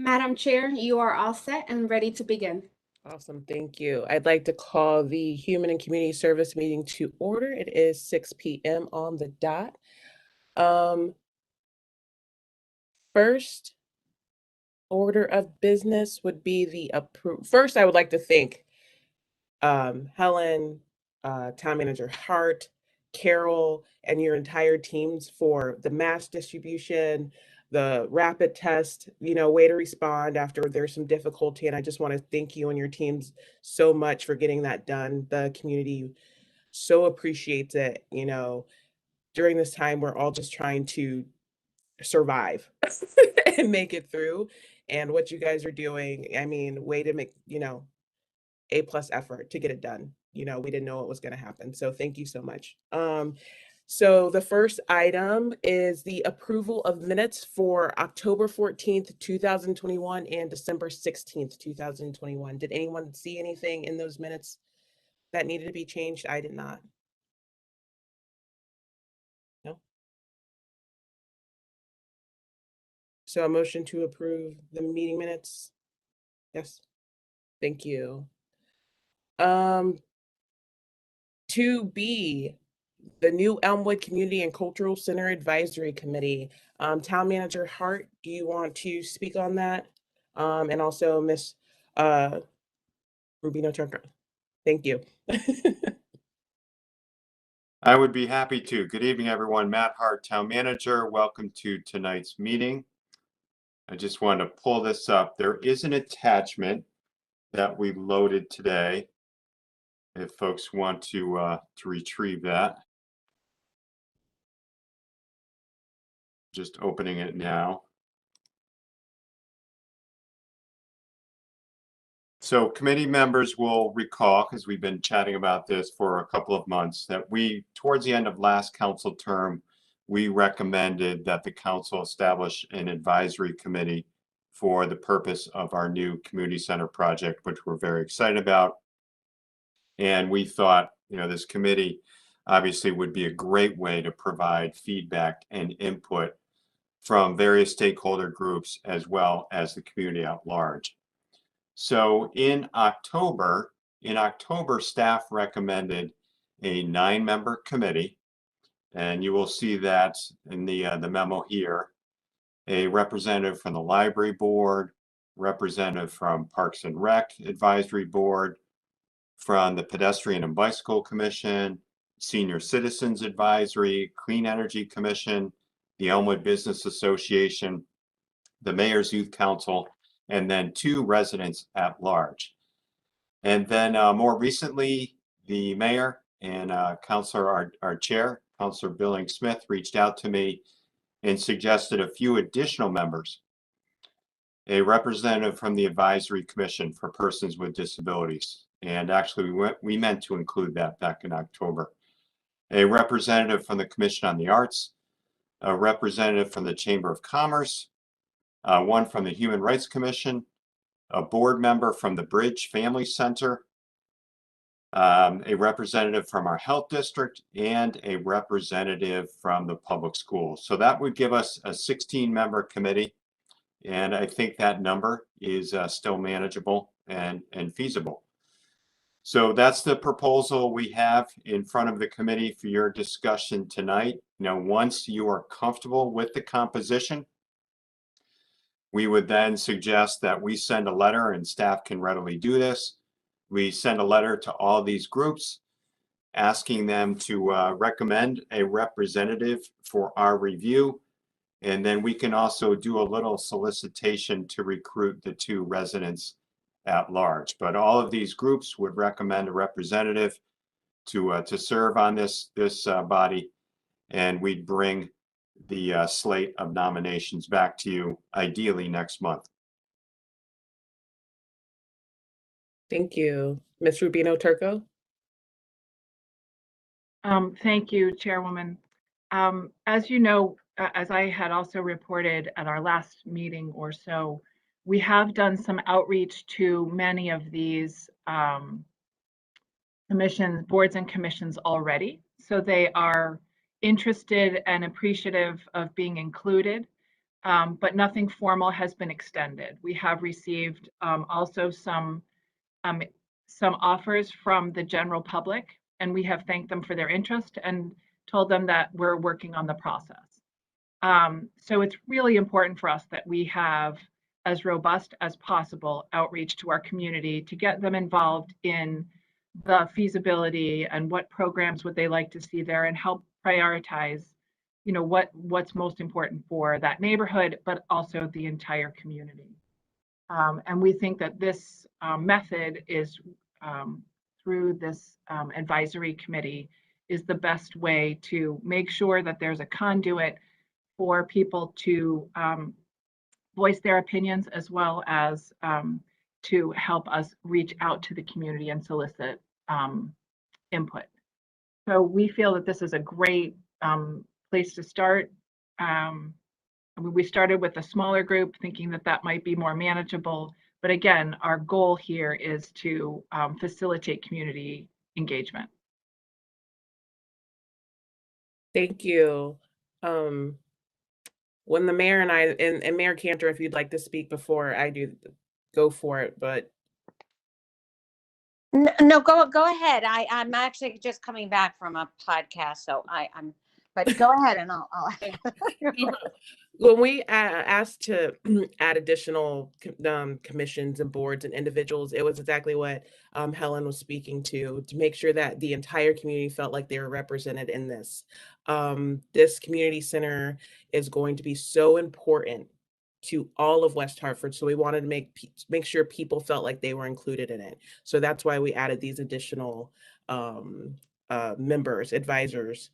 Madam Chair, you are all set and ready to begin. Awesome, thank you. I'd like to call the Human and Community Service meeting to order. It is 6 p.m. on the dot. First order of business would be the First, I would like to thank Helen, Town Manager Hart, Carol, and your entire teams for the mass distribution, the rapid test, way to respond after there's some difficulty. And I just want to thank you and your teams so much for getting that done. The community so appreciates it. During this time, we're all just trying to survive and make it through. And what you guys are doing, I mean, way to make, A+ effort to get it done. We didn't know what was going to happen. So thank you so much. So the first item is the approval of minutes for October 14th, 2021 and December 16th, 2021. Did anyone see anything in those minutes that needed to be changed? I did not. No. So a motion to approve the meeting minutes? Yes. Thank you. 2B, the new Elmwood Community and Cultural Center Advisory Committee. Town Manager Hart, do you want to speak on that? And also Miss Rubino Turco. Thank you. I would be happy to. Good evening, everyone. Matt Hart, Town Manager. Welcome to tonight's meeting. I just want to pull this up. There is an attachment that we loaded today, if folks want to retrieve that. Just opening it now. So committee members will recall, because we've been chatting about this for a couple of months, that towards the end of last council term, we recommended that the council establish an advisory committee for the purpose of our new community center project, which we're very excited about. And we thought, this committee obviously would be a great way to provide feedback and input from various stakeholder groups as well as the community at large. So in October, staff recommended a 9-member committee, and you will see that in the memo here. A representative from the Library Board, representative from Parks and Rec Advisory Board, from the Pedestrian and Bicycle Commission, Senior Citizens Advisory, Clean Energy Commission, the Elmwood Business Association, the Mayor's Youth Council, and then 2 residents at large. And then more recently, the mayor and our chair, Councilor Billings Smith, reached out to me and suggested a few additional members. A representative from the Advisory Commission for Persons with Disabilities. And actually, we meant to include that back in October. A representative from the Commission on the Arts, a representative from the Chamber of Commerce, one from the Human Rights Commission, a board member from the Bridge Family Center, a representative from our health district, and a representative from the public schools. So that would give us a 16-member committee. And I think that number is still manageable and feasible. So that's the proposal we have in front of the committee for your discussion tonight. Once you are comfortable with the composition, we would then suggest that we send a letter, and staff can readily do this. We send a letter to all these groups asking them to recommend a representative for our review. And then we can also do a little solicitation to recruit the 2 residents at large. But all of these groups would recommend a representative to serve on this body, and we'd bring the slate of nominations back to you, ideally next month. Thank you. Ms. Rubino Turco? Thank you, Chairwoman. As you know, as I had also reported at our last meeting or so, we have done some outreach to many of these commissions, boards and commissions already. So they are interested and appreciative of being included. but nothing formal has been extended. We have received also some offers from the general public, and we have thanked them for their interest and told them that we're working on the process. So it's really important for us that we have as robust as possible outreach to our community to get them involved in the feasibility and what programs would they like to see there, and help prioritize, what's most important for that neighborhood, but also the entire community. And we think that this method is through this advisory committee is the best way to make sure that there's a conduit for people to voice their opinions, as well as to help us reach out to the community and solicit input. So we feel that this is a great place to start. We started with a smaller group, thinking that that might be more manageable. But again, our goal here is to facilitate community engagement. Thank you. When the mayor and I, and Mayor Cantor, if you'd like to speak before I do, go for it, but. No, go ahead. I'm actually just coming back from a podcast, so but go ahead and I'll. When we asked to add additional commissions and boards and individuals, it was exactly what Helen was speaking to make sure that the entire community felt like they were represented in this. This community center is going to be so important to all of West Hartford. So we wanted to make sure people felt like they were included in it. So that's why we added these additional members, advisors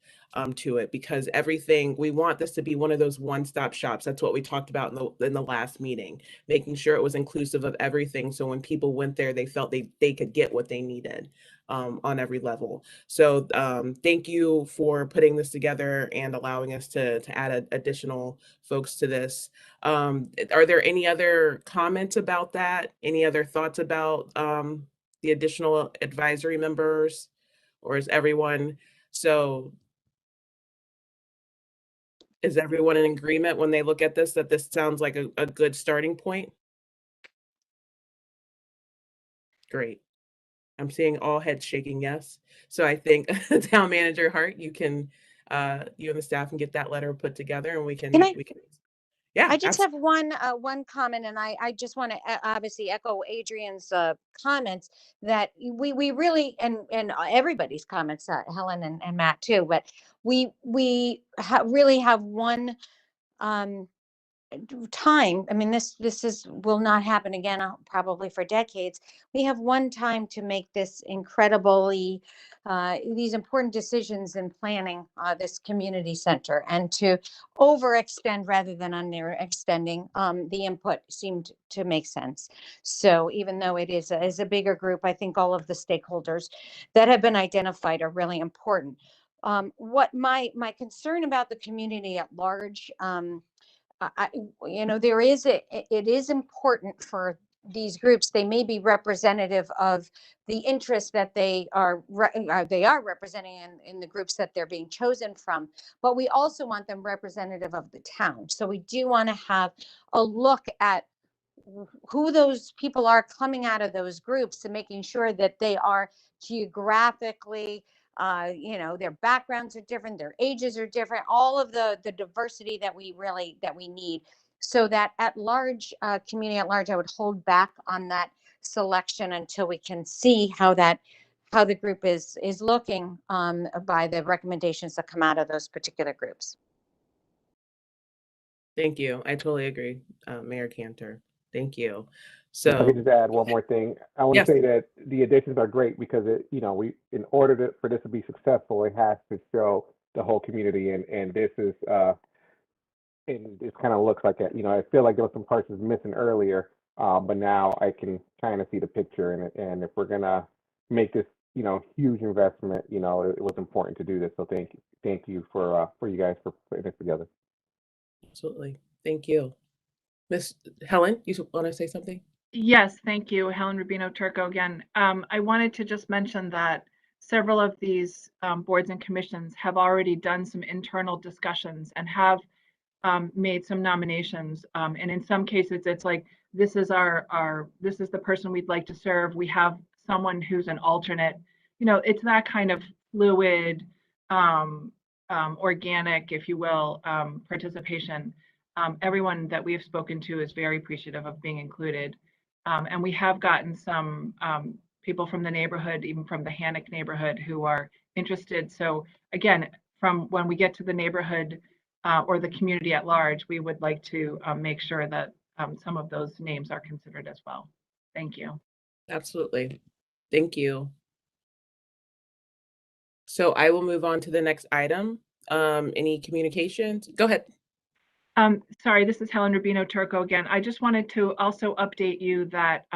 to it, because we want this to be one of those one-stop shops. That's what we talked about in the last meeting, making sure it was inclusive of everything. So when people went there, they felt they could get what they needed on every level. So thank you for putting this together and allowing us to add additional folks to this. Are there any other comments about that? Any other thoughts about the additional advisory members? Or is everyone in agreement when they look at this, that this sounds like a good starting point? Great. I'm seeing all heads shaking yes. So I think Town Manager Hart, you and the staff can get that letter put together, and we can. Yeah, I just have one comment, and I just want to obviously echo Adrian's comments, that we really, and everybody's comments, Helen and Matt too, but we really have one time. I mean, this will not happen again probably for decades. We have one time to make this incredibly these important decisions in planning this community center, and to overextend rather than underextending. The input seemed to make sense. So even though it is a bigger group, I think all of the stakeholders that have been identified are really important. What my concern about the community at large, it is important for these groups. They may be representative of the interests that they are representing in the groups that they're being chosen from, but we also want them representative of the town. So we do want to have a look at who those people are coming out of those groups, and making sure that they are geographically, their backgrounds are different, their ages are different, all of the diversity that we need, so that at large, community at large, I would hold back on that selection until we can see how the group is looking by the recommendations that come out of those particular groups. Thank you. I totally agree, Mayor Cantor. Thank you. So if I could just add one more thing. I want to say that the additions are great because in order for this to be successful, it has to show the whole community, and this is and it kind of looks like I feel like there was some parts was missing earlier, but now I can kind of see the picture in it. And if we're gonna make this huge investment, it was important to do this. So thank you for you guys for putting this together. Absolutely. Thank you. Miss Helen, you want to say something? Yes, thank you. Helen Rubino Turco again. I wanted to just mention that several of these boards and commissions have already done some internal discussions and have made some nominations. And in some cases, it's like, this is this is the person we'd like to serve. We have someone who's an alternate. You know, it's that kind of fluid, organic, if you will, participation. Everyone that we have spoken to is very appreciative of being included. And we have gotten some people from the neighborhood, even from the Hannock neighborhood, who are interested. So again, from when we get to the neighborhood or the community at large, we would like to make sure that some of those names are considered as well. Thank you. Absolutely. Thank you. So I will move on to the next item. Any communications? Go ahead. Sorry, this is Helen Rubino Turco again. I just wanted to also update you that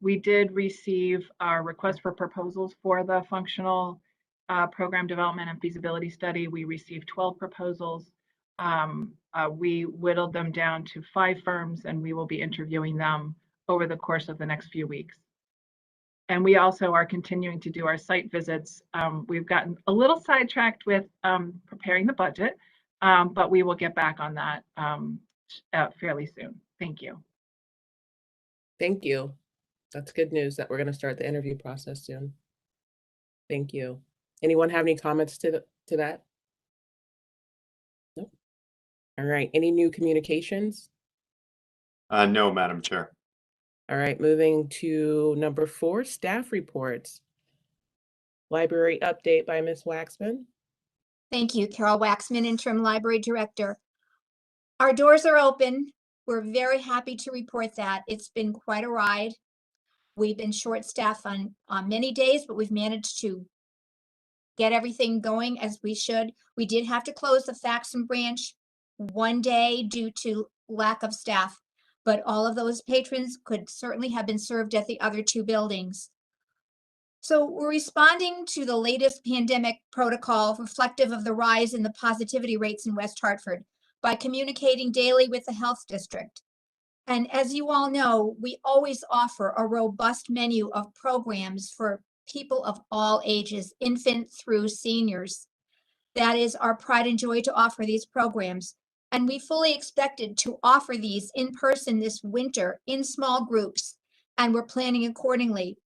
we did receive our request for proposals for the functional program development and feasibility study. We received 12 proposals. We whittled them down to 5 firms, and we will be interviewing them over the course of the next few weeks. And we also are continuing to do our site visits. We've gotten a little sidetracked with preparing the budget, but we will get back on that fairly soon. Thank you. Thank you. That's good news that we're going to start the interview process soon. Thank you. Anyone have any comments to that? Nope. All right. Any new communications? No, Madam Chair. All right. Moving to number 4, staff reports. Library update by Ms. Waxman. Thank you, Carol Waxman, Interim Library Director. Our doors are open. We're very happy to report that. It's been quite a ride. We've been short-staffed on many days, but we've managed to get everything going as we should. We did have to close the Faxon branch one day due to lack of staff, but all of those patrons could certainly have been served at the other 2 buildings. So we're responding to the latest pandemic protocol reflective of the rise in the positivity rates in West Hartford by communicating daily with the health district. And as you all know, we always offer a robust menu of programs for people of all ages, infant through seniors. That is our pride and joy to offer these programs. And we fully expected to offer these in person this winter in small groups, and we're planning accordingly.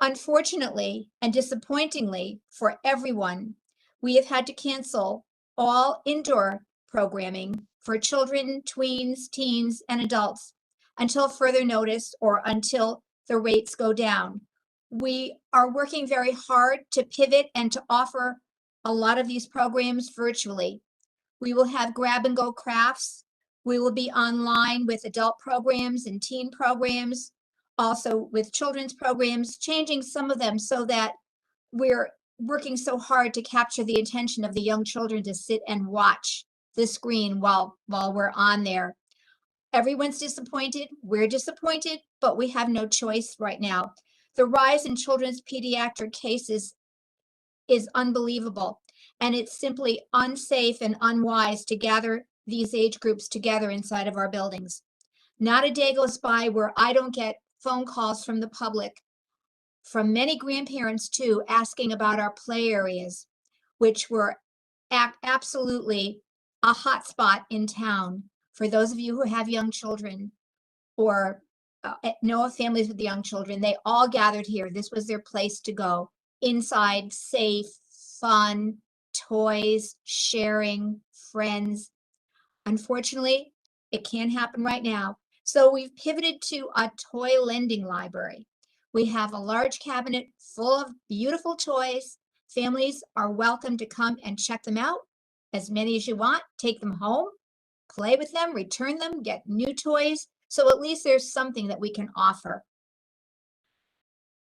Unfortunately and disappointingly for everyone, we have had to cancel all indoor programming for children, tweens, teens, and adults until further notice or until the rates go down. We are working very hard to pivot and to offer a lot of these programs virtually. We will have grab and go crafts. We will be online with adult programs and teen programs, also with children's programs, changing some of them so that we're working so hard to capture the attention of the young children to sit and watch the screen while we're on there. Everyone's disappointed. We're disappointed, but we have no choice right now. The rise in children's pediatric cases is unbelievable, and it's simply unsafe and unwise to gather these age groups together inside of our buildings. Not a day goes by where I don't get phone calls from the public, from many grandparents too, asking about our play areas, which were absolutely a hot spot in town. For those of you who have young children or know families with young children, they all gathered here. This was their place to go. Inside, safe, fun, toys, sharing, friends. Unfortunately, it can't happen right now. So we've pivoted to a toy lending library. We have a large cabinet full of beautiful toys. Families are welcome to come and check them out. As many as you want, take them home, play with them, return them, get new toys. So at least there's something that we can offer.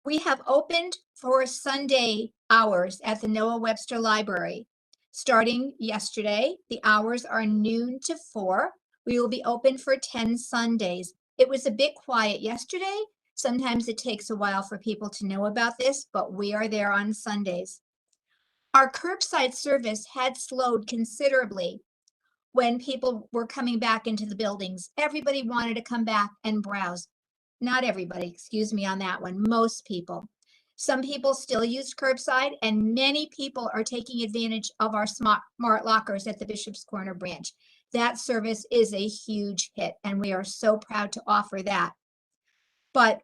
We have opened for Sunday hours at the Noah Webster Library. Starting yesterday, the hours are noon to 4. We will be open for 10 Sundays. It was a bit quiet yesterday. Sometimes it takes a while for people to know about this, but we are there on Sundays. Our curbside service had slowed considerably when people were coming back into the buildings. Everybody wanted to come back and browse. Not everybody, excuse me on that one, most people. Some people still use curbside, and many people are taking advantage of our smart lockers at the Bishop's Corner branch. that service is a huge hit, and we are so proud to offer that. But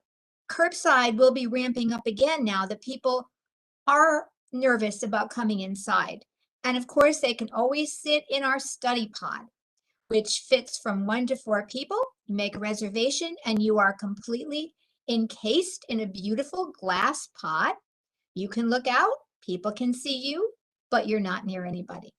curbside will be ramping up again now that people are nervous about coming inside. And of course, they can always sit in our study pod, which fits from 1 to 4 people. You make a reservation and you are completely encased in a beautiful glass pod. You can look out, people can see you, but you're not near anybody.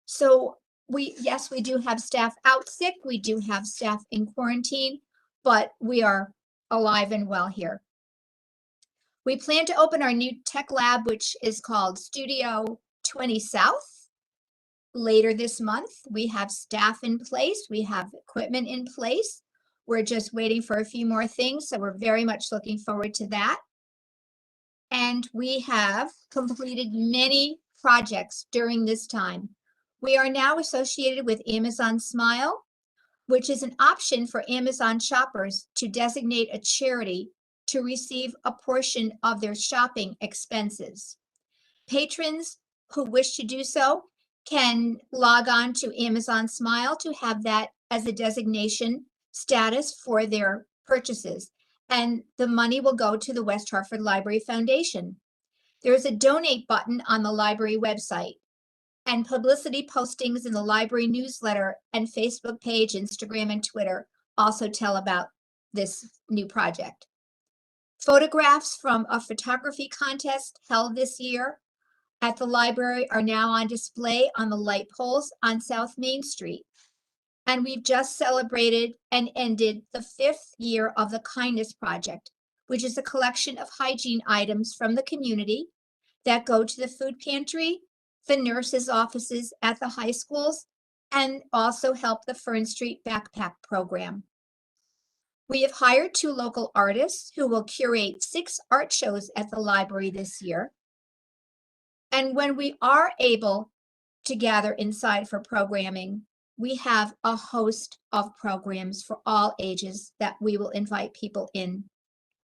So yes, we do have staff out sick. We do have staff in quarantine, but we are alive and well here. We plan to open our new tech lab, which is called Studio 20 South, later this month. We have staff in place. We have equipment in place. We're just waiting for a few more things, so we're very much looking forward to that. And we have completed many projects during this time. We are now associated with Amazon Smile, which is an option for Amazon shoppers to designate a charity to receive a portion of their shopping expenses. Patrons who wish to do so can log on to Amazon Smile to have that as a designation status for their purchases, and the money will go to the West Hartford Library Foundation. There's a donate button on the library website, and publicity postings in the library newsletter and Facebook page, Instagram, and Twitter also tell about this new project. Photographs from a photography contest held this year at the library are now on display on the light poles on South Main Street. And we've just celebrated and ended the 5th year of the Kindness Project, which is a collection of hygiene items from the community that go to the food pantry, the nurses' offices at the high schools, and also help the Fern Street Backpack Program. We have hired 2 local artists who will curate 6 art shows at the library this year. And when we are able to gather inside for programming, we have a host of programs for all ages that we will invite people in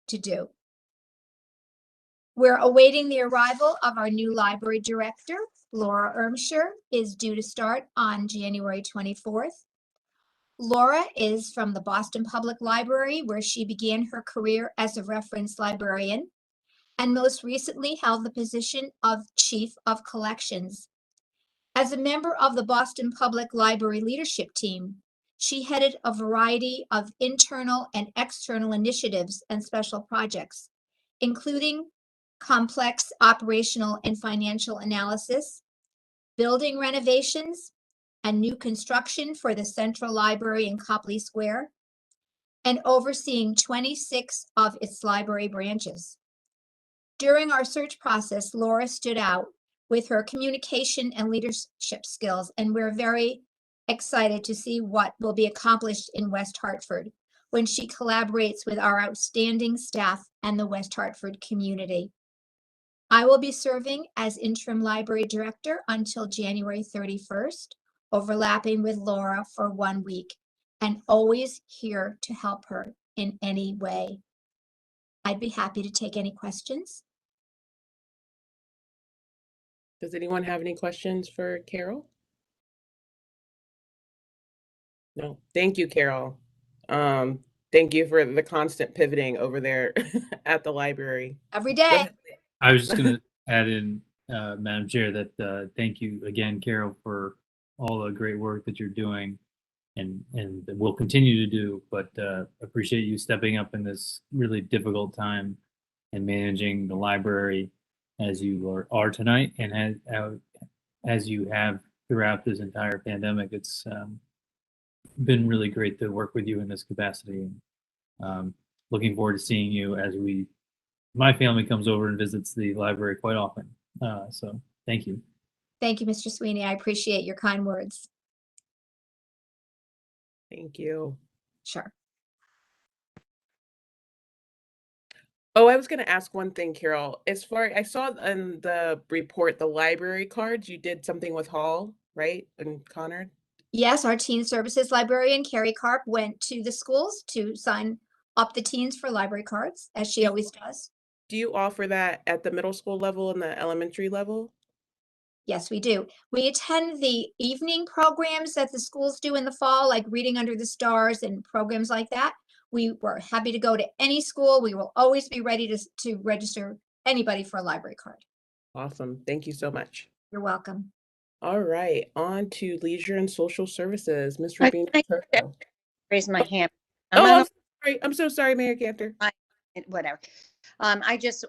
to do. We're awaiting the arrival of our new library director. Laura Ermsher is due to start on January 24th. Laura is from the Boston Public Library, where she began her career as a reference librarian and most recently held the position of Chief of Collections. As a member of the Boston Public Library leadership team, she headed a variety of internal and external initiatives and special projects, including complex operational and financial analysis, building renovations, and new construction for the Central Library in Copley Square, and overseeing 26 of its library branches. During our search process, Laura stood out with her communication and leadership skills, and we're very excited to see what will be accomplished in West Hartford when she collaborates with our outstanding staff and the West Hartford community. I will be serving as interim library director until January 31st, overlapping with Laura for 1 week, and always here to help her in any way. I'd be happy to take any questions. Does anyone have any questions for Carol? No, thank you, Carol. Thank you for the constant pivoting over there at the library. Every Go day. ahead. I was just going to add in, Madam Chair, that thank you again, Carol, for all the great work that you're doing and will continue to do, but appreciate you stepping up in this really difficult time and managing the library as you are tonight and as you have throughout this entire pandemic. It's been really great to work with you in this capacity. Looking forward to seeing you as my family comes over and visits the library quite often. So thank you. Thank you, Mr. Sweeney. I appreciate your kind words. Thank you. Sure. Oh, I was going to ask one thing, Carol. As far I saw in the report, the library cards, you did something with Hall, right? And Connor? Yes, our teen services librarian, Carrie Karp, went to the schools to sign up the teens for library cards, as she always does. Do you offer that at the middle school level and the elementary level? Yes, we do. We attend the evening programs that the schools do in the fall, like Reading Under the Stars and programs like that. We were happy to go to any school. We will always be ready to register anybody for a library card. Awesome. Thank you so much. You're welcome. All right, on to Leisure and Social Services, Ms. I Rubino think Turco. Raise my hand. Oh, I'm so sorry, Mayor Cantor. Whatever. I just,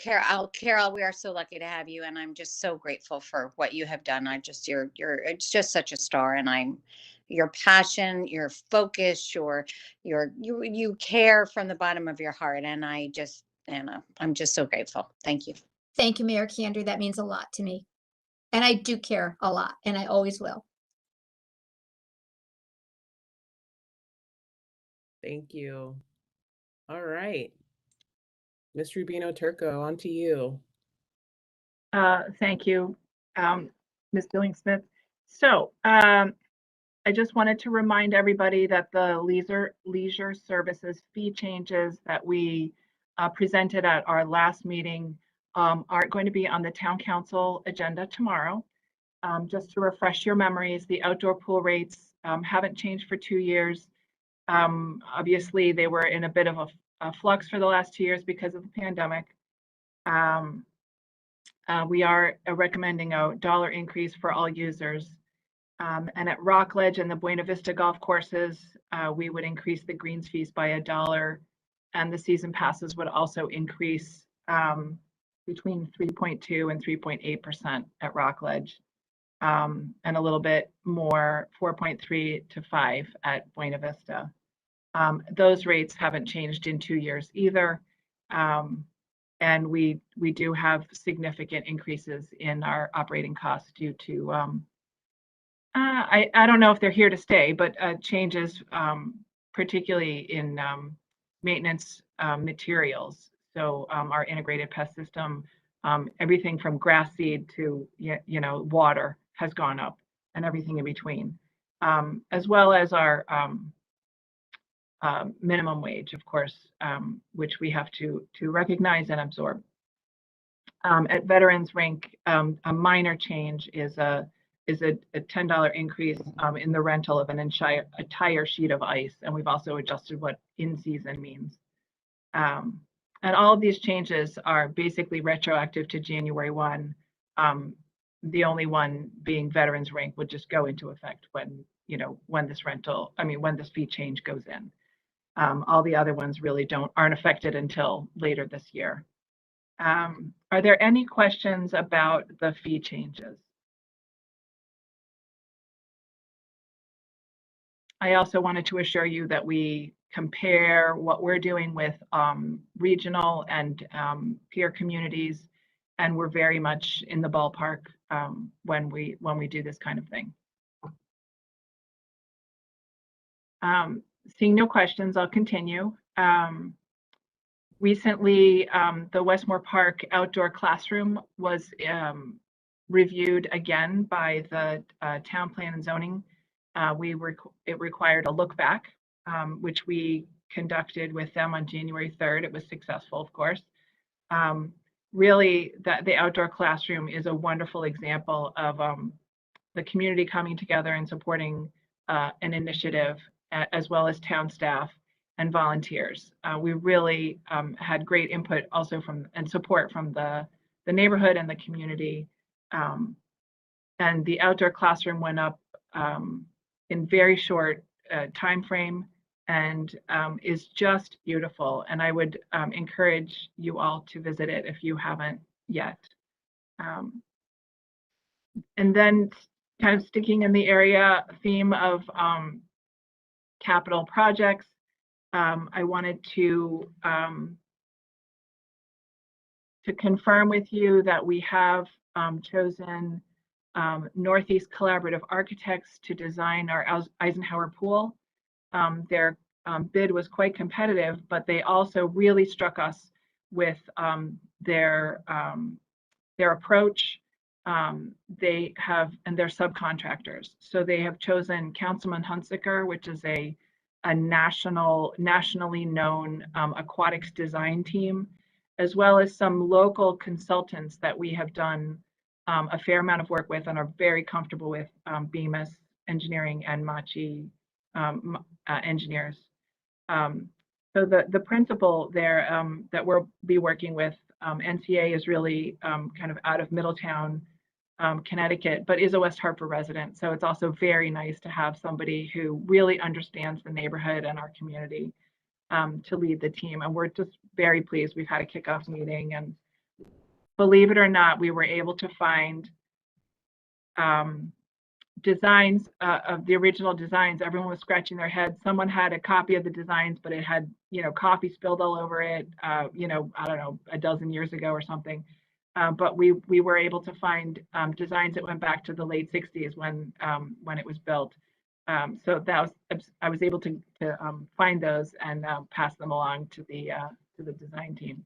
Carol, we are so lucky to have you, and I'm just so grateful for what you have done. It's just such a star, and your passion, your focus, you care from the bottom of your heart, and I'm just so grateful. Thank you. Thank you, Mayor Cantor. That means a lot to me. And I do care a lot, and I always will. Thank you. All right. Ms. Rubino Turco, on to you. Thank you, Ms. Billing-Smith. So I just wanted to remind everybody that the leisure services fee changes that we presented at our last meeting aren't going to be on the town council agenda tomorrow. Just to refresh your memories, the outdoor pool rates haven't changed for 2 years. Obviously, they were in a bit of a flux for the last 2 years because of the pandemic. We are recommending a $1 increase for all users. And at Rockledge and the Buena Vista golf courses, we would increase the greens fees by $1, and the season passes would also increase between 3.2 and 3.8% at Rockledge, and a little bit more, 4.3 to 5 at Buena Vista. Those rates haven't changed in 2 years either. And we do have significant increases in our operating costs due to, I don't know if they're here to stay, but changes, particularly in maintenance materials. So our integrated pest system, everything from grass seed to water has gone up, and everything in between, as well as our minimum wage, of course, which we have to recognize and absorb. At Veterans Rink, a minor change is a $10 increase in the rental of an entire sheet of ice, and we've also adjusted what in season means. And all of these changes are basically retroactive to January 1. The only one being Veterans Rink would just go into effect when this fee change goes in. All the other ones really aren't affected until later this year. Are there any questions about the fee changes? I also wanted to assure you that we compare what we're doing with regional and peer communities, and we're very much in the ballpark when we do this kind of thing. Seeing no questions, I'll continue. Recently, the Westmore Park outdoor classroom was reviewed again by the Town Plan and Zoning. It required a look back, which we conducted with them on January 3rd. It was successful, of course. Really, the outdoor classroom is a wonderful example of the community coming together and supporting an initiative, as well as town staff and volunteers. We really had great input also and support from the neighborhood and the community. And the outdoor classroom went up in very short time frame, and is just beautiful. And I would encourage you all to visit it if you haven't yet. And then kind of sticking in the area theme of capital projects, I wanted to confirm with you that we have chosen Northeast Collaborative Architects to design our Eisenhower pool. Their bid was quite competitive, but they also really struck us with their approach. They have, and they're subcontractors. So they have chosen Councilman Hunsaker, which is a nationally known aquatics design team, as well as some local consultants that we have done a fair amount of work with and are very comfortable with Bemis Engineering and Machi engineers. So the principal there that we'll be working with, NCA, is really kind of out of Middletown, Connecticut, but is a West Hartford resident. So it's also very nice to have somebody who really understands the neighborhood and our community to lead the team. And we're just very pleased. We've had a kickoff meeting, and believe it or not, we were able to find designs of the original designs. Everyone was scratching their head. Someone had a copy of the designs, but it had, coffee spilled all over it, I don't know, a dozen years ago or something. But we were able to find designs that went back to the late 60s when it was built. So that was, I was able to find those and pass them along to the design team.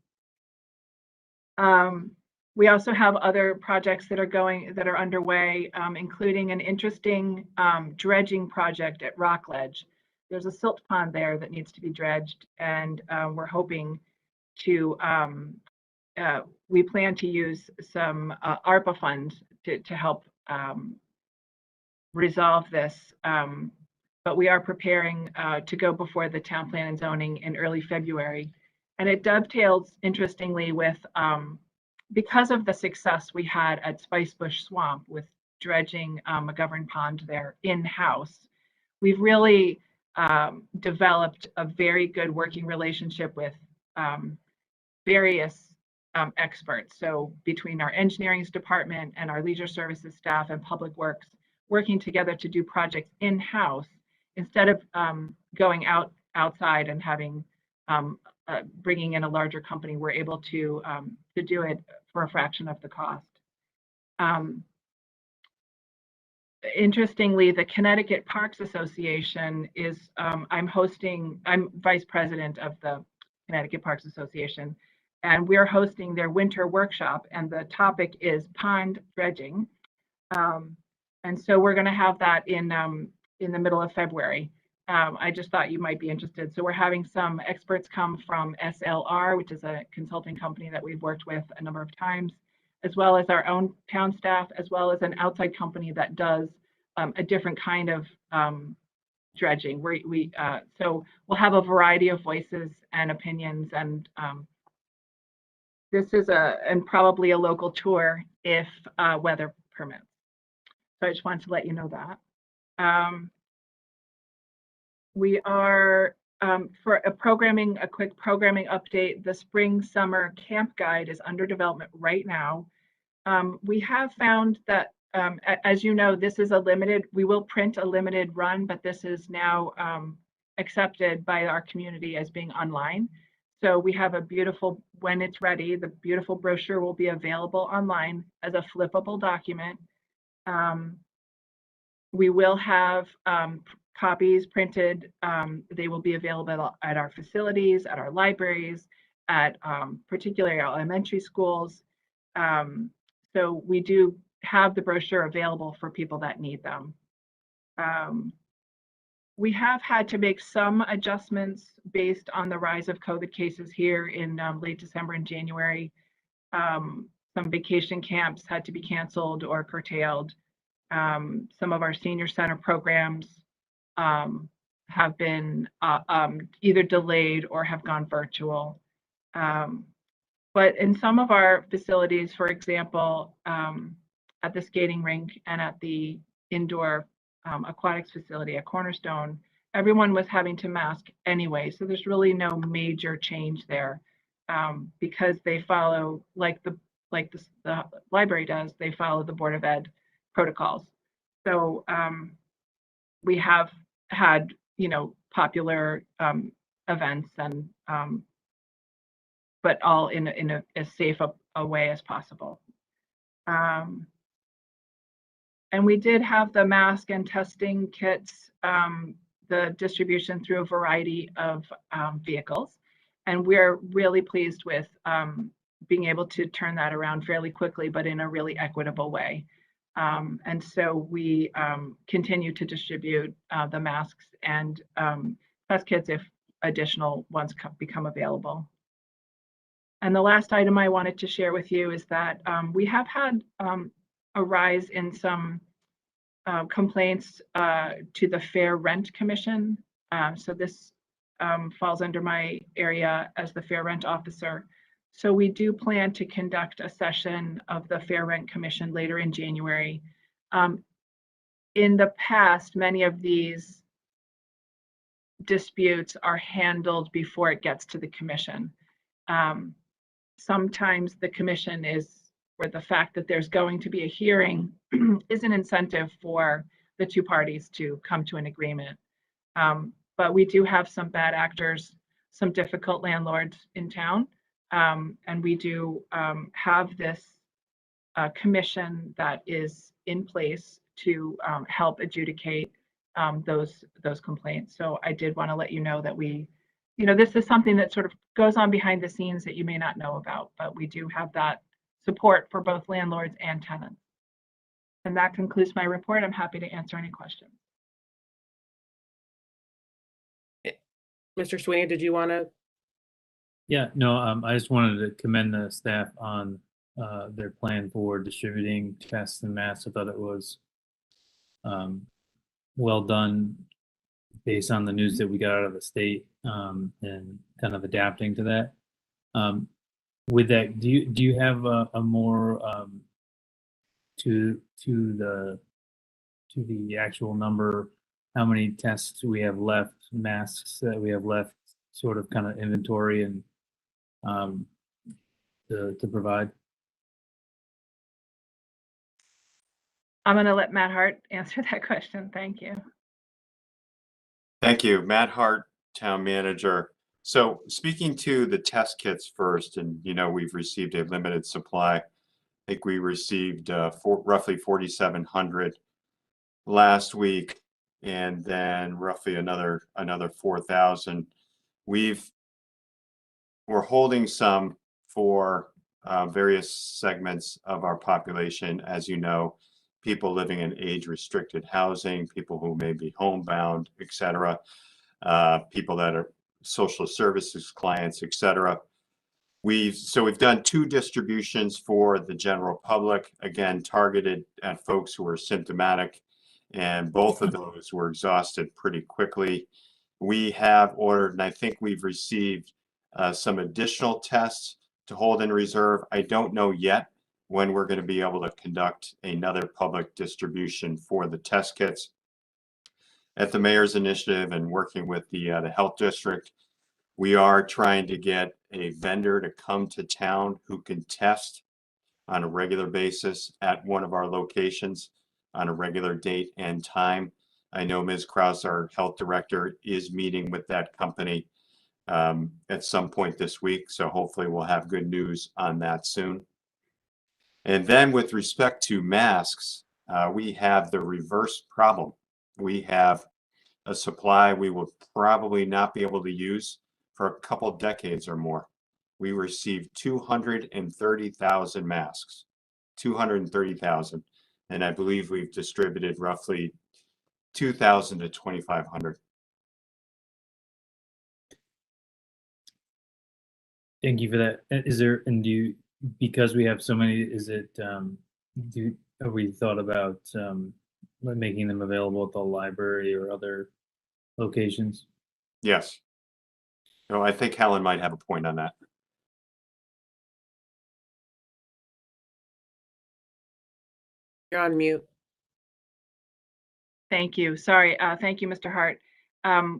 We also have other projects that are underway, including an interesting dredging project at Rockledge. There's a silt pond there that needs to be dredged, and we're hoping to, we plan to use some ARPA funds to help resolve this. But we are preparing to go before the town plan and zoning in early February. And it dovetails, interestingly, with because of the success we had at Spicebush Swamp with dredging McGovern Pond there in-house, we've really developed a very good working relationship with various experts. So between our engineering department and our leisure services staff and public works, working together to do projects in-house instead of going outside and having bringing in a larger company, we're able to do it for a fraction of the cost. Interestingly, the Connecticut Parks Association is, I'm vice president of the Connecticut Parks Association, and we're hosting their winter workshop, and the topic is pond dredging. And so we're going to have that in the middle of February. I just thought you might be interested. So we're having some experts come from SLR, which is a consulting company that we've worked with a number of times, as well as our own town staff, as well as an outside company that does a different kind of dredging. So we'll have a variety of voices and opinions, and this is and probably a local tour if weather permits. So I just wanted to let you know that. We are, for a quick programming update, the spring summer camp guide is under development right now. We have found that, as you know, this is we will print a limited run, but this is now accepted by our community as being online. So we have a beautiful, when it's ready, the beautiful brochure will be available online as a flippable document. We will have copies printed. They will be available at our facilities, at our libraries, at particularly our elementary schools. So we do have the brochure available for people that need them. We have had to make some adjustments based on the rise of COVID cases here in late December and January. Some vacation camps had to be canceled or curtailed. Some of our senior center programs have been either delayed or have gone virtual. But in some of our facilities, for example, at the skating rink and at the indoor aquatics facility at Cornerstone, everyone was having to mask anyway. So there's really no major change there because they follow, like the library does, they follow the Board of Ed protocols. So we have had, popular events and but all in as safe a way as possible. And we did have the mask and testing kits, the distribution through a variety of vehicles. And we're really pleased with being able to turn that around fairly quickly, but in a really equitable way. And so we continue to distribute the masks and test kits if additional ones become available. And the last item I wanted to share with you is that we have had a rise in some complaints to the Fair Rent Commission. So this falls under my area as the Fair Rent Officer. So we do plan to conduct a session of the Fair Rent Commission later in January. In the past, many of these disputes are handled before it gets to the commission. Sometimes the commission or the fact that there's going to be a hearing is an incentive for the two parties to come to an agreement. But we do have some bad actors, some difficult landlords in town. And we do have this commission that is in place to help adjudicate those complaints. So I did want to let you know that this is something that sort of goes on behind the scenes that you may not know about, but we do have that support for both landlords and tenants. And that concludes my report. I'm happy to answer any questions. Mr. Sweeney, did you want to? Yeah, no, I just wanted to commend the staff on their plan for distributing tests and masks. I thought it was well done based on the news that we got out of the state, and kind of adapting to that. With that, do you have a more to the actual number, how many tests we have left, masks that we have left, sort of kind of inventory and to provide? I'm going to let Matt Hart answer that question. Thank you. Thank you, Matt Hart, Town Manager. So speaking to the test kits first, and we've received a limited supply. I think we received roughly 4,700 last week, and then roughly another 4,000. We're holding some for various segments of our population, as you know, people living in age-restricted housing, people who may be homebound, et cetera, people that are social services clients, et cetera. We've done 2 distributions for the general public, again, targeted at folks who are symptomatic, and both of those were exhausted pretty quickly. We have ordered, and I think we've received some additional tests to hold in reserve. I don't know yet when we're going to be able to conduct another public distribution for the test kits. At the mayor's initiative and working with the health district, we are trying to get a vendor to come to town who can test on a regular basis at one of our locations on a regular date and time. I know Ms. Krause, our health director, is meeting with that company at some point this week. So hopefully we'll have good news on that soon. And then with respect to masks, we have the reverse problem. We have a supply we will probably not be able to use for a couple decades or more. We received 230,000 masks, 230,000. And I believe we've distributed roughly 2,000 to 2,500. Thank you for that. Is there, and because we have so many, have we thought about making them available at the library or other locations? Yes. No, I think Helen might have a point on that. You're on mute. Thank you. Sorry. Thank you, Mr. Hart.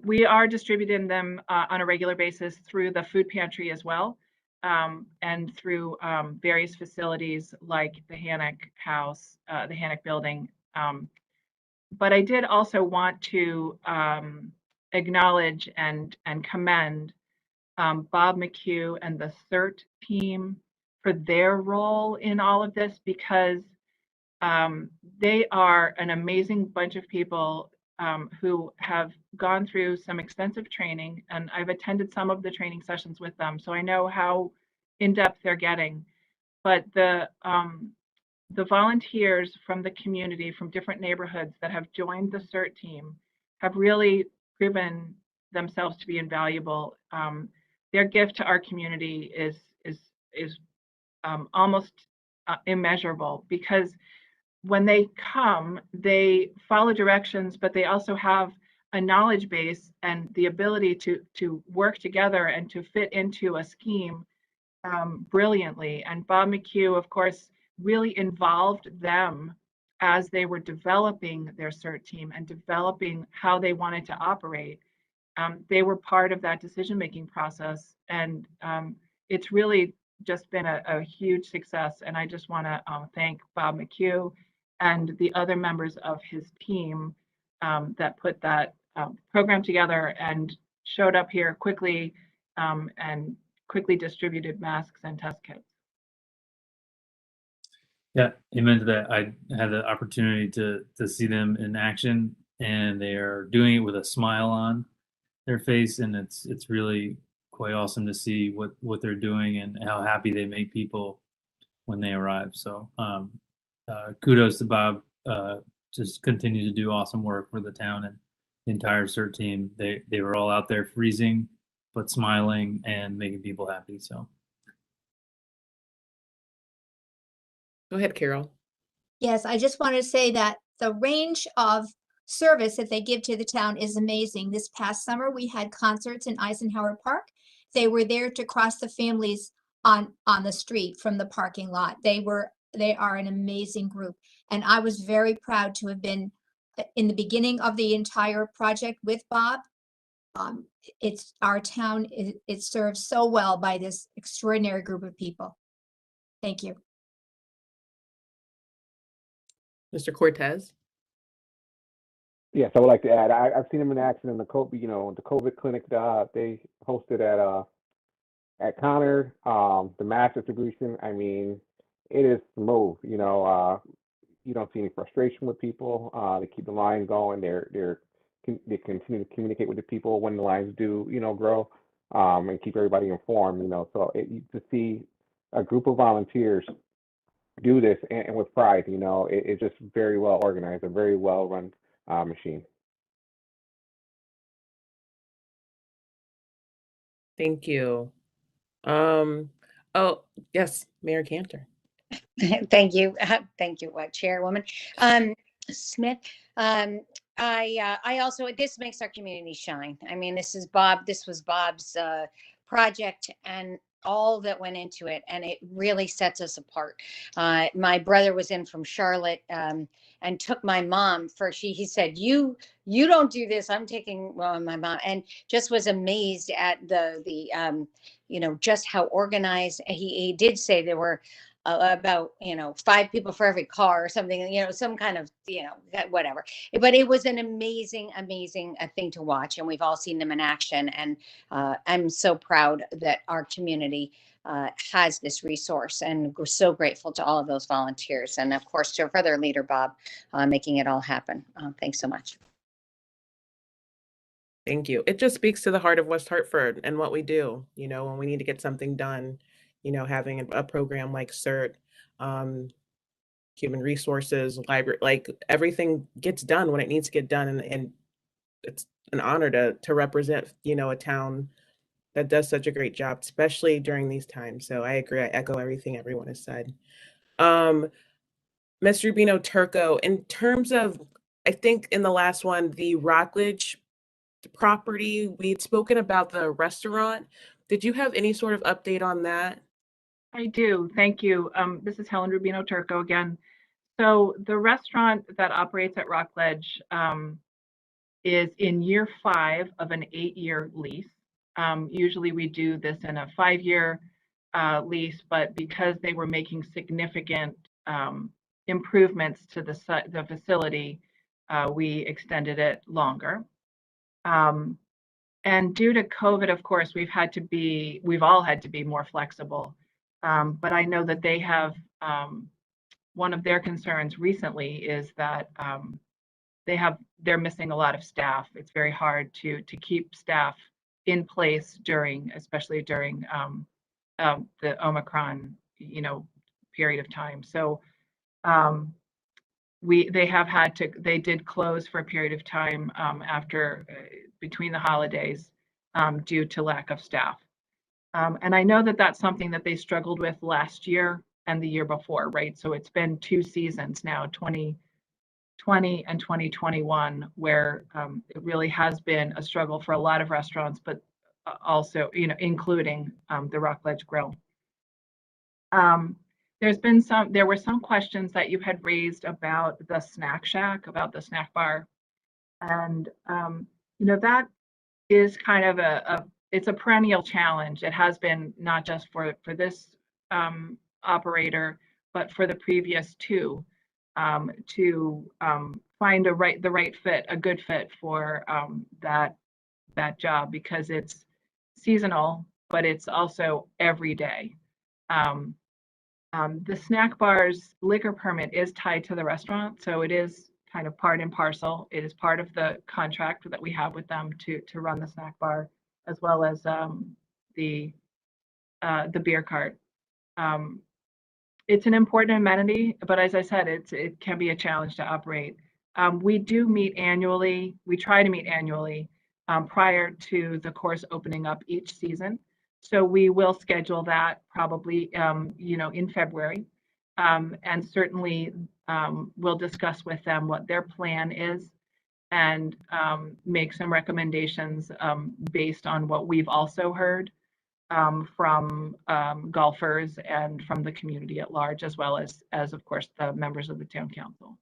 We are distributing them on a regular basis through the food pantry as well, and through various facilities like the Hannock House, the Hannock Building. But I did also want to acknowledge and commend Bob McHugh and the CERT team for their role in all of this, because they are an amazing bunch of people who have gone through some extensive training, and I've attended some of the training sessions with them, so I know how in-depth they're getting. But the volunteers from the community, from different neighborhoods that have joined the CERT team, have really proven themselves to be invaluable. Their gift to our community is almost immeasurable, because when they come, they follow directions, but they also have a knowledge base and the ability to work together and to fit into a scheme brilliantly. And Bob McHugh, of course, really involved them as they were developing their CERT team and developing how they wanted to operate. They were part of that decision-making process, and it's really just been a huge success. And I just want to thank Bob McHugh and the other members of his team that put that program together and showed up here quickly and quickly distributed masks and test kits. Yeah, amen to that. I had the opportunity to see them in action, and they are doing it with a smile on their face, and it's really quite awesome to see what they're doing and how happy they make people when they arrive. So kudos to Bob. Just continue to do awesome work for the town and the entire CERT team. They were all out there freezing but smiling and making people happy. So Go ahead, Carol. Yes, I just wanted to say that the range of service that they give to the town is amazing. This past summer, we had concerts in Eisenhower Park. They were there to cross the families on the street from the parking lot. They are an amazing group. And I was very proud to have been in the beginning of the entire project with Bob. It's our town, it serves so well by this extraordinary group of people. Thank you. Mr. Cortez. Yes, I would like to add. I've seen them in action in the COVID, the COVID clinic they hosted at Connor, the mass distribution. I mean, it is smooth. You don't see any frustration with people. They keep the line going. They continue to communicate with the people when the lines do, grow, and keep everybody informed. So to see a group of volunteers do this and with pride, it's just very well organized, a very well run machine. Thank you. Oh, yes, Mayor Cantor. Thank you. Thank you, Chairwoman Smith. I also, this makes our community shine. I mean, this was Bob's project and all that went into it, and it really sets us apart. My brother was in from Charlotte and took my mom he said, you don't do this, I'm taking my mom, and just was amazed at the just how organized. He did say there were about 5 people for every car or something, some kind of whatever, but it was an amazing thing to watch, and we've all seen them in action, and I'm so proud that our community has this resource, and we're so grateful to all of those volunteers, and of course to our further leader Bob making it all happen. Thanks so much. Thank you. It just speaks to the heart of West Hartford and what we do, when we need to get something done, having a program like CERT, human resources, library, like everything gets done when it needs to get done. And it's an honor to represent, a town that does such a great job, especially during these times. So I agree. I echo everything everyone has said. Ms. Rubino Turco, in terms of, I think in the last one, the Rockledge property, we'd spoken about the restaurant. Did you have any sort of update on that? I do. Thank you. This is Helen Rubino Turco again. So the restaurant that operates at Rockledge is in year 5 of an 8-year lease. Usually we do this in a 5-year lease, but because they were making significant improvements to the facility, we extended it longer. And due to COVID, of course, we've all had to be more flexible. But I know that they have, one of their concerns recently is that they're missing a lot of staff. It's very hard to keep staff in place especially during the Omicron, period of time. So they did close for a period of time after between the holidays due to lack of staff. And I know that that's something that they struggled with last year, and the year before, right? So it's been 2 seasons now, 2020 and 2021, where it really has been a struggle for a lot of restaurants, but also, including the Rockledge Grill. There were some questions that you had raised about the snack shack, about the snack bar. And, that is kind of it's a perennial challenge. It has been not just for this operator, but for the previous 2, to find the right fit, a good fit for that job, because it's seasonal, but it's also every day. The snack bar's liquor permit is tied to the restaurant, so it is kind of part and parcel. It is part of the contract that we have with them to run the snack bar, as well as the beer cart. It's an important amenity, but as I said, it can be a challenge to operate. We do meet annually. We try to meet annually prior to the course opening up each season. So we will schedule that probably, in February. And certainly we'll discuss with them what their plan is, and make some recommendations based on what we've also heard from golfers and from the community at large, as well as of course, the members of the town council.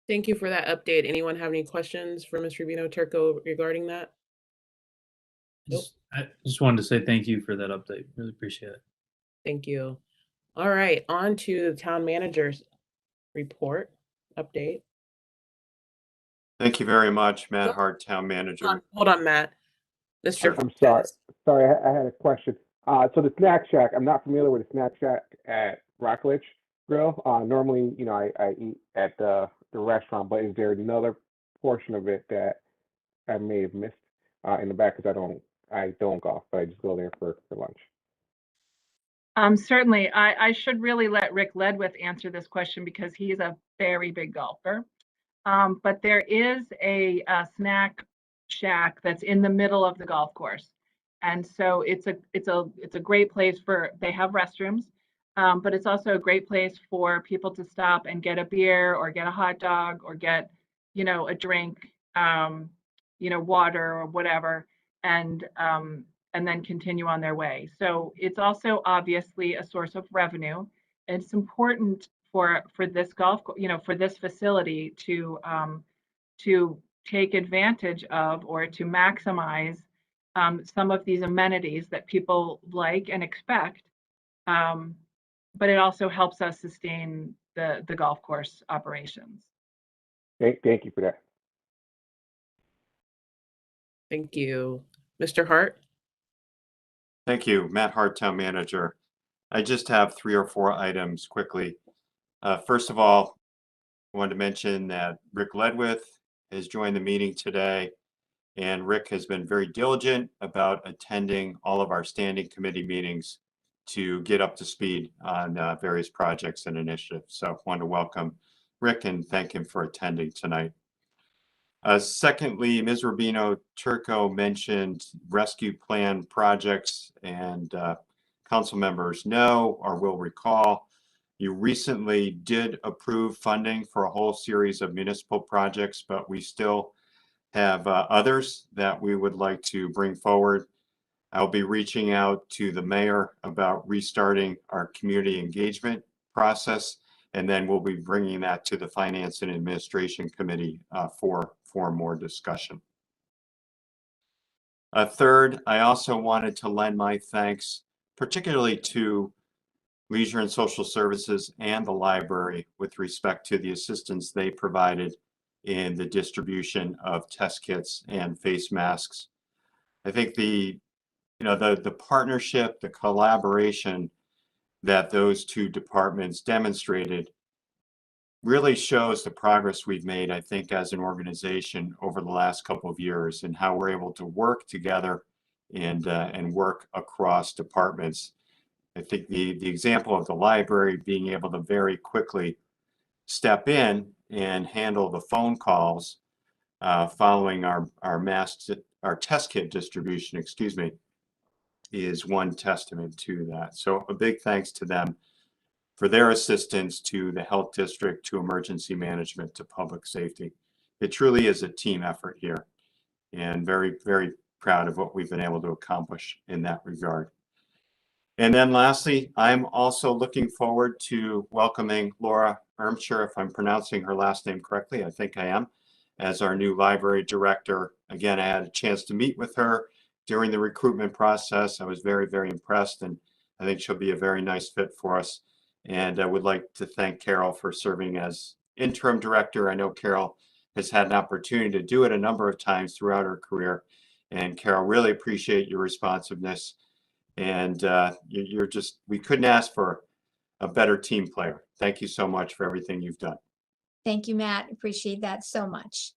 Thank you for that update. Anyone have any questions for Ms. Rubino Turco regarding that? I just wanted to say thank you for that update. Really appreciate it. Thank you. All right, on to the town manager's report update. Thank you very much, Matt Oh. Hart, Town Manager. Hold on, Matt. Mr. I'm sorry. Sorry, I had a question. So the snack shack, I'm not familiar with the snack shack at Rockledge Grill. Normally, I eat at the restaurant, but is there another portion of it that I may have missed in the back? Because I don't golf, but I just go there for lunch. Certainly, I should really let Rick Ledwith answer this question, because he's a very big golfer. But there is a snack shack that's in the middle of the golf course, and so it's a great place they have restrooms, but it's also a great place for people to stop and get a beer or get a hot dog or get a drink, water or whatever, and then continue on their way. So it's also obviously a source of revenue. It's important for this for this facility to take advantage of, or to maximize some of these amenities that people like and expect. But it also helps us sustain the golf course operations. Thank you for that. Thank you. Mr. Hart? Thank you, Matt Hart, Town Manager. I just have 3 or 4 items quickly. First of all, I wanted to mention that Rick Ledwith has joined the meeting today, and Rick has been very diligent about attending all of our standing committee meetings to get up to speed on various projects and initiatives. So I want to welcome Rick and thank him for attending tonight. Secondly, Ms. Rubino Turco mentioned rescue plan projects, and council members know or will recall, you recently did approve funding for a whole series of municipal projects, but we still have others that we would like to bring forward. I'll be reaching out to the mayor about restarting our community engagement process, and then we'll be bringing that to the Finance and Administration Committee for more discussion. Third, I also wanted to lend my thanks particularly to Leisure and Social Services and the library with respect to the assistance they provided in the distribution of test kits and face masks. I think the partnership, the collaboration that those 2 departments demonstrated really shows the progress we've made, I think, as an organization over the last couple of years, and how we're able to work together and work across departments. I think the example of the library being able to very quickly step in and handle the phone calls following our test kit distribution, is one testament to that. So a big thanks to them for their assistance to the health district, to emergency management, to public safety. It truly is a team effort here, and very, very proud of what we've been able to accomplish in that regard. And then lastly, I'm also looking forward to welcoming Laura Ermsher, if I'm pronouncing her last name correctly, I think I am, as our new library director. Again, I had a chance to meet with her during the recruitment process. I was very, very impressed, and I think she'll be a very nice fit for us. And I would like to thank Carol for serving as interim director. I know Carol has had an opportunity to do it a number of times throughout her career. And Carol, really appreciate your responsiveness. And you're just, we couldn't ask for a better team player. Thank you so much for everything you've done. Thank you, Matt. Appreciate that so much.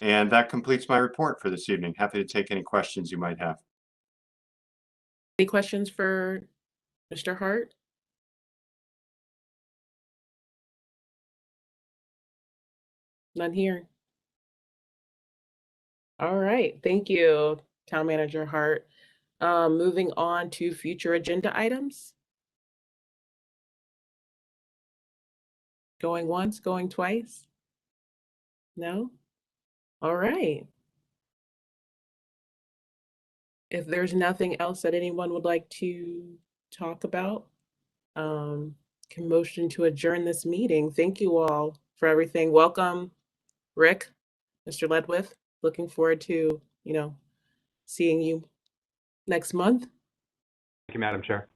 And that completes my report for this evening. Happy to take any questions you might have. Any questions for Mr. Hart? None here. All right, thank you, Town Manager Hart. Moving on to future agenda items. Going once, going twice? No? All right. If there's nothing else that anyone would like to talk about, can motion to adjourn this meeting. Thank you all for everything. Welcome, Rick, Mr. Ledwith. Looking forward to, seeing you next month. Thank you, Madam Chair.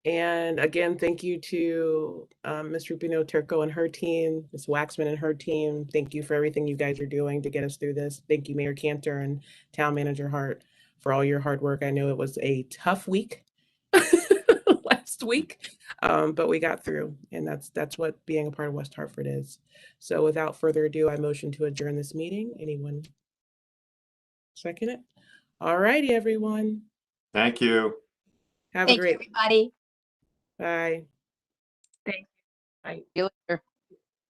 And again, thank you to Ms. Rubino Turco and her team, Ms. Waxman and her team. Thank you for everything you guys are doing to get us through this. Thank you, Mayor Cantor and Town Manager Hart, for all your hard work. I know it was a tough week last week, but we got through, and that's what being a part of West Hartford is. So without further ado, I motion to adjourn this meeting. Anyone second it? All righty, everyone. Thank you. Have a Thank you, great everybody. bye. Thank you. Bye.